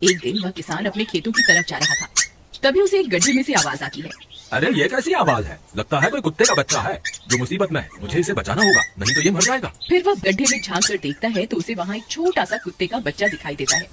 एक दिन वह किसान अपने खेतों की तरफ जा रहा था। तभी उसे एक गड्ढे में से आवाज आती है। अरे ये कैसी आवाज है? लगता है कोई कुत्ते का बच्चा है जो मुसीबत में है। मुझे इसे बचाना होगा, नहीं तो ये मर जाएगा। फिर वह गड्ढे में झांक कर देखता है तो उसे वहाँ एक छोटा सा कुत्ते का बच्चा दिखाई देता है।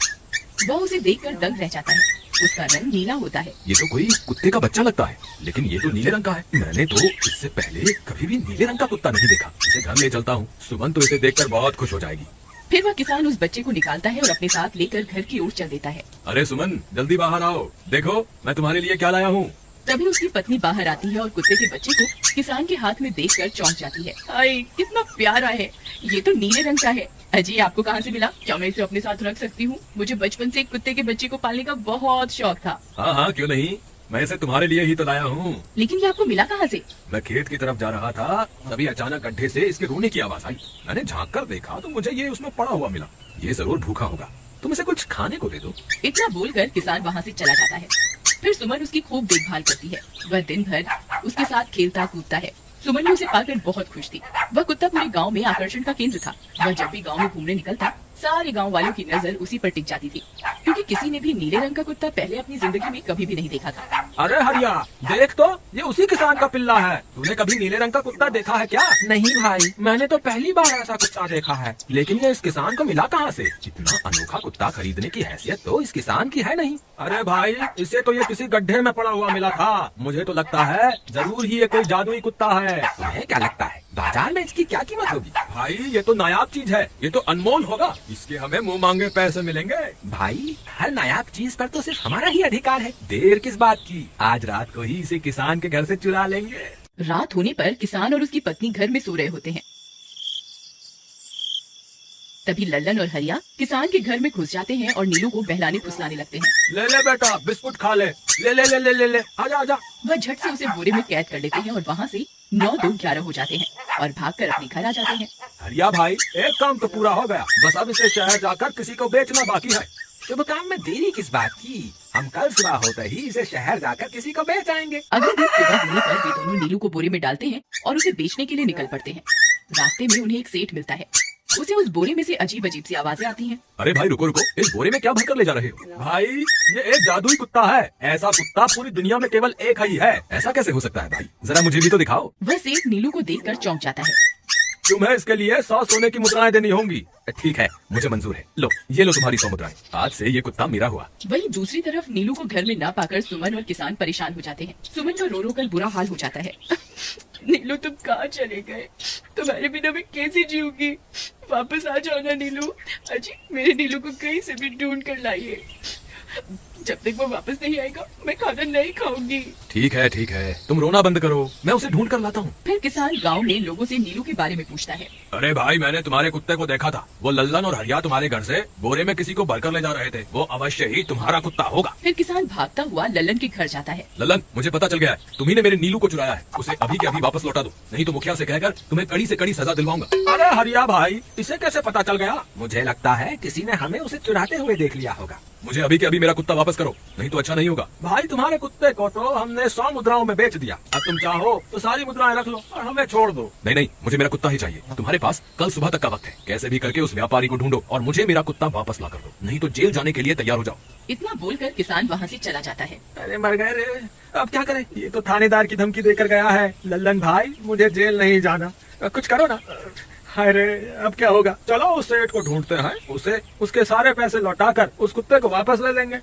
वह उसे देखकर दंग रह जाता है। उसका रंग नीला होता है। ये तो कोई कुत्ते का बच्चा लगता है, लेकिन ये तो नीले रंग का है। मैंने तो इससे पहले कभी भी नीले रंग का कुत्ता नहीं देखा। इसे घर ले चलता हूँ, सुमन तो इसे देखकर बहुत खुश हो जाएगी। फिर वह किसान उस बच्चे को निकालता है और अपने साथ लेकर घर की ओर चल देता है। अरे सुमन, जल्दी बाहर आओ, देखो मैं तुम्हारे लिए क्या लाया हूँ। तभी उसकी पत्नी बाहर आती है और कुत्ते के बच्चे को किसान के हाथ में देखकर चौंक जाती है। हाय, कितना प्यारा है, ये तो नीले रंग का है। अजी, आपको कहाँ से मिला? क्या मैं इसे अपने साथ रख सकती हूँ? मुझे बचपन से एक कुत्ते के बच्चे को पालने का बहुत शौक था। हाँ हाँ, क्यों नहीं, मैं इसे तुम्हारे लिए ही तो लाया हूँ। लेकिन ये आपको मिला कहाँ से? मैं खेत की तरफ जा रहा था, तभी अचानक गड्ढे से इसके रोने की आवाज आई। मैंने झांक कर देखा तो मुझे ये उसमें पड़ा हुआ मिला। ये जरूर भूखा होगा, तुम इसे कुछ खाने को दे दो। इतना बोलकर किसान वहाँ से चला जाता है। फिर सुमन उसकी खूब देखभाल करती है। वह दिन भर उसके साथ खेलता कूदता है। सुमन भी उसे पाकर बहुत खुश थी। वह कुत्ता पूरे गांव में आकर्षण का केंद्र था। वह जब भी गांव में घूमने निकलता, सारे गांव वालों की नजर उसी पर टिक जाती थी, क्योंकि किसी ने भी नीले रंग का कुत्ता पहले अपनी जिंदगी में कभी भी नहीं देखा था। अरे हरिया, देख तो, ये उसी किसान का पिल्ला है। तूने कभी नीले रंग का कुत्ता देखा है क्या? नहीं भाई, मैंने तो पहली बार ऐसा कुत्ता देखा है। लेकिन ये इस किसान को मिला कहाँ से? इतना अनोखा कुत्ता खरीदने की हैसियत तो इस किसान की है नहीं। अरे भाई, इसे तो ये किसी गड्ढे में पड़ा हुआ मिला था। मुझे तो लगता है जरूर ही ये कोई जादुई कुत्ता है। तुम्हें क्या लगता है बाजार में इसकी क्या कीमत होगी? भाई ये तो नायाब चीज है, ये तो अनमोल होगा। इसके हमें मुंह मांगे पैसे मिलेंगे। भाई, हर नायाब चीज पर तो सिर्फ हमारा ही अधिकार है। देर किस बात की, आज रात को ही इसे किसान के घर से चुरा लेंगे। रात होने पर किसान और उसकी पत्नी घर में सो रहे होते हैं। तभी लल्लन और हरिया किसान के घर में घुस जाते हैं और नीलू को बहलाने फुसलाने लगते हैं। ले ले बेटा, बिस्कुट खा ले। ले ले ले ले ले ले, आजा आजा। वह झट से उसे बोरे में कैद कर लेते हैं और वहाँ से 9-2-11 हो जाते हैं और भागकर अपने घर आ जाते हैं। हरिया भाई, एक काम तो पूरा हो गया, बस अब इसे शहर जाकर किसी को बेचना बाकी है। शुभ काम में देरी किस बात की? हम कल सुबह होते ही इसे शहर जाकर किसी को बेच आएंगे। अगले दिन सुबह होने पर वे दोनों नीलू को बोरे में डालते हैं और उसे बेचने के लिए निकल पड़ते हैं। रास्ते में उन्हें एक सेठ मिलता है। उसे उस बोरे में से अजीब अजीब सी आवाजें आती हैं। अरे भाई रुको रुको, इस बोरे में क्या भरकर ले जा रहे हो? भाई ये एक जादुई कुत्ता है। ऐसा कुत्ता पूरी दुनिया में केवल एक ही है। ऐसा कैसे हो सकता है भाई? जरा मुझे भी तो दिखाओ। वह सेठ नीलू को देखकर चौंक जाता है। तुम्हें इसके लिए 100 सोने की मुद्राएं देनी होंगी। ठीक है, मुझे मंजूर है। लो, ये लो तुम्हारी 100 मुद्राएं। आज से ये कुत्ता मेरा हुआ। वहीं दूसरी तरफ नीलू को घर में न पाकर सुमन और किसान परेशान हो जाते हैं। सुमन का रो रो कर बुरा हाल हो जाता है। नीलू, तुम कहाँ चले गए? तुम्हारे बिना मैं कैसे जीऊंगी? वापस आ जाओ ना नीलू। अजी, मेरे नीलू को कहीं से भी ढूंढ कर लाइए। जब तक वो वापस नहीं आएगा मैं खाना नहीं खाऊंगी। ठीक है, तुम रोना बंद करो, मैं उसे ढूंढ कर लाता हूँ। फिर किसान गांव में लोगों से नीलू के बारे में पूछता है। अरे भाई, मैंने तुम्हारे कुत्ते को देखा था। वो लल्लन और हरिया तुम्हारे घर से बोरे में किसी को भरकर ले जा रहे थे। वो अवश्य ही तुम्हारा कुत्ता होगा। फिर किसान भागता हुआ लल्लन के घर जाता है। लल्लन, मुझे पता चल गया है, तुम्ही ने मेरे नीलू को चुराया है। उसे अभी के अभी वापस लौटा दो, नहीं तो मुखिया से कहकर तुम्हें कड़ी से कड़ी सजा दिलवाऊंगा। अरे हरिया भाई, इसे कैसे पता चल गया? मुझे लगता है किसी ने हमें उसे चुराते हुए देख लिया होगा। मुझे अभी के अभी मेरा कुत्ता वापस करो, नहीं तो अच्छा नहीं होगा। भाई, तुम्हारे कुत्ते को तो हमने 100 मुद्राओं में बेच दिया। अब तुम चाहो तो सारी मुद्राएं रख लो और हमें छोड़ दो। नहीं, मुझे मेरा कुत्ता ही चाहिए। तुम्हारे पास कल सुबह तक का वक्त है। कैसे भी करके उस व्यापारी को ढूंढो और मुझे मेरा कुत्ता वापस ला कर दो, नहीं तो जेल जाने के लिए तैयार हो जाओ। इतना बोलकर किसान वहाँ से चला जाता है। अरे मर गए रे, अब क्या करें? ये तो थानेदार की धमकी देकर गया है। लल्लन भाई, मुझे जेल नहीं जाना, कुछ करो ना। हाय रे, अब क्या होगा? चलो उस सेठ को ढूंढते हैं, उसे उसके सारे पैसे लौटाकर उस कुत्ते को वापस ले लेंगे।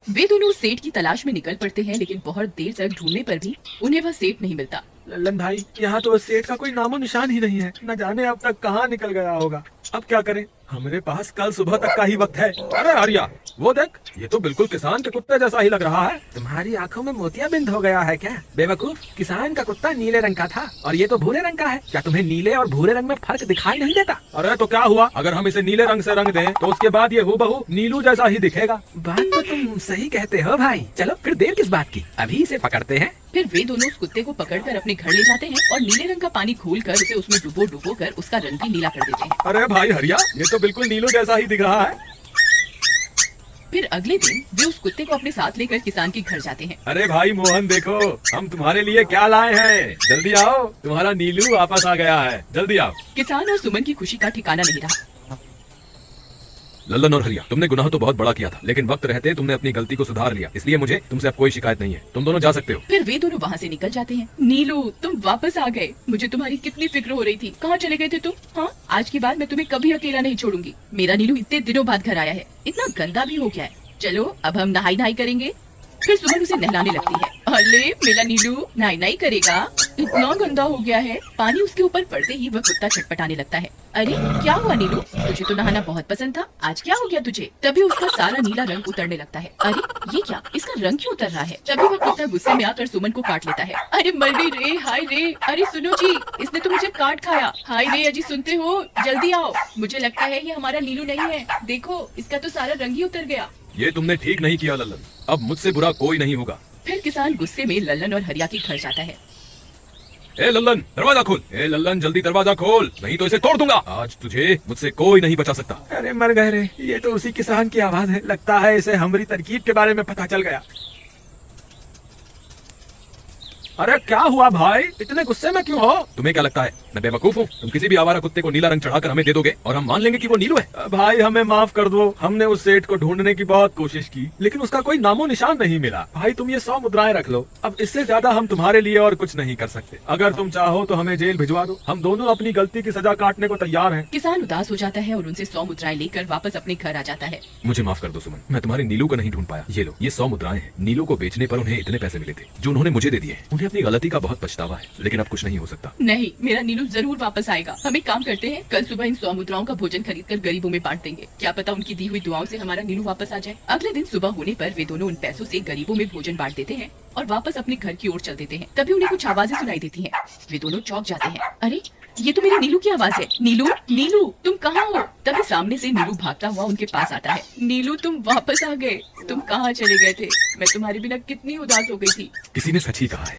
वे दोनों सेठ की तलाश में निकल पड़ते हैं, लेकिन बहुत देर तक ढूंढने पर भी उन्हें वह सेठ नहीं मिलता। लल्लन भाई, यहाँ तो सेठ का कोई नामो निशान ही नहीं है। न जाने अब तक कहाँ निकल गया होगा। अब क्या करें? हमारे पास कल सुबह तक का ही वक्त है। अरे हरिया, वो देख, ये तो बिल्कुल किसान के कुत्ते जैसा ही लग रहा है। तुम्हारी आंखों में मोतियाबिंद हो गया है क्या बेवकूफ? किसान का कुत्ता नीले रंग का था और ये तो भूरे रंग का है। क्या तुम्हें नीले और भूरे रंग में फर्क दिखाई नहीं देता? अरे तो क्या हुआ, अगर हम इसे नीले रंग से रंग दें तो उसके बाद ये हूबहू नीलू जैसा ही दिखेगा। बात तो तुम सही कहते हो भाई। चलो फिर देर किस बात की, अभी इसे पकड़ते हैं। फिर वे दोनों उस कुत्ते को पकड़कर अपने घर ले जाते हैं और नीले रंग का पानी खोलकर उसे उसमें डुबो कर उसका रंग भी नीला कर देते हैं। अरे भाई हरिया, ये तो बिल्कुल नीलू जैसा ही दिख रहा है। फिर अगले दिन वे उस कुत्ते को अपने साथ लेकर किसान के घर जाते हैं। अरे भाई मोहन, देखो हम तुम्हारे लिए क्या लाए हैं। जल्दी आओ, तुम्हारा नीलू वापस आ गया है, जल्दी आओ। किसान और सुमन की खुशी का ठिकाना नहीं रहा। अरे भाई हरिया, ये तो बिल्कुल नीलू जैसा ही दिख रहा है। अरे भाई मोहन, देखो हम तुम्हारे लिए क्या लाए हैं। जल्दी आओ, तुम्हारा नीलू वापस आ गया है, जल्दी आओ। किसान और सुमन की खुशी का ठिकाना नहीं रहा। लल्लन और हरिया, तुमने गुनाह तो बहुत बड़ा किया था, लेकिन वक्त रहते तुमने अपनी गलती को सुधार लिया, इसलिए मुझे तुमसे अब कोई शिकायत नहीं है। तुम दोनों जा सकते हो। फिर वे दोनों वहाँ से निकल जाते हैं। नीलू, तुम वापस आ गए। मुझे तुम्हारी कितनी फिक्र हो रही थी। कहाँ चले गए थे तुम? हाँ, आज के बाद मैं तुम्हें कभी अकेला नहीं छोड़ूंगी। मेरा नीलू इतने दिनों बाद घर आया है, इतना गंदा भी हो गया है। चलो अब हम नहाई करेंगे। फिर सुमन उसे नहलाने लगती है। अरे मेरा नीलू नहाई करेगा, इतना गंदा हो गया है। पानी उसके ऊपर पड़ते ही वह कुत्ता छटपटाने लगता है। अरे क्या हुआ नीलू, तुझे तो नहाना बहुत पसंद था, आज क्या हो गया तुझे? तभी उसका सारा नीला रंग उतरने लगता है। अरे ये क्या, इसका रंग क्यों उतर रहा है? तभी वह कुत्ता गुस्से में आकर सुमन को काट लेता है। अरे मर गई रे, हाय रे। अरे सुनो जी, इसने तो मुझे काट खाया। हाय रे अजी, सुनते हो? जल्दी आओ, मुझे लगता है ये हमारा नीलू नहीं है। देखो, इसका तो सारा रंग ही उतर गया। ये तुमने ठीक नहीं किया लल्लन, अब मुझसे बुरा कोई नहीं होगा। फिर किसान गुस्से में लल्लन और हरिया के घर जाता है। ए लल्लन, दरवाजा खोल। ए लल्लन, जल्दी दरवाजा खोल, नहीं तो इसे तोड़ दूंगा। आज तुझे मुझसे कोई नहीं बचा सकता। अरे मर गए रे, ये तो उसी किसान की आवाज है। लगता है इसे हमारी तरकीब के बारे में पता चल गया। अरे क्या हुआ भाई, इतने गुस्से में क्यों हो? तुम्हें क्या लगता है मैं बेवकूफ हूँ? तुम किसी भी आवारा कुत्ते को नीला रंग चढ़ाकर हमें दे दोगे और हम मान लेंगे कि वो नीलू है। भाई हमें माफ कर दो, हमने उस सेठ को ढूंढने की बहुत कोशिश की, लेकिन उसका कोई नामो निशान नहीं मिला। भाई तुम ये 100 मुद्राएं रख लो, अब इससे ज्यादा हम तुम्हारे लिए और कुछ नहीं कर सकते। अगर तुम चाहो तो हमें जेल भिजवा दो, हम दोनों अपनी गलती की सजा काटने को तैयार हैं। किसान उदास हो जाता है और उनसे 100 मुद्राएं लेकर वापस अपने घर आ जाता है। मुझे माफ कर दो सुमन, मैं तुम्हारे नीलू को नहीं ढूंढ पाया। ये लो, ये 100 मुद्राएं हैं। नीलू को बेचने पर उन्हें इतने पैसे मिले थे जो उन्होंने मुझे दे दिए हैं। उन्हें अपनी गलती का बहुत पछतावा है, लेकिन अब कुछ नहीं हो सकता। नहीं, मेरा नीलू जरूर वापस आएगा। हम एक काम करते हैं, कल सुबह इन 100 मुद्राओं का भोजन खरीदकर गरीबों में बांट देंगे। क्या पता उनकी दी हुई दुआओं से हमारा नीलू वापस आ जाए। अगले दिन सुबह होने पर वे दोनों उन पैसों से गरीबों में भोजन बांट देते हैं और वापस अपने घर की ओर चल देते हैं। तभी उन्हें कुछ आवाजें सुनाई देती हैं। वे दोनों चौंक जाते हैं। अरे ये तो मेरे नीलू की आवाज है। नीलू, नीलू तुम कहाँ हो? तभी सामने से नीलू भागता हुआ उनके पास आता है। नीलू तुम वापस आ गए, तुम कहाँ चले गए थे? मैं तुम्हारे बिना कितनी उदास हो गई थी। किसी ने सच ही कहा है,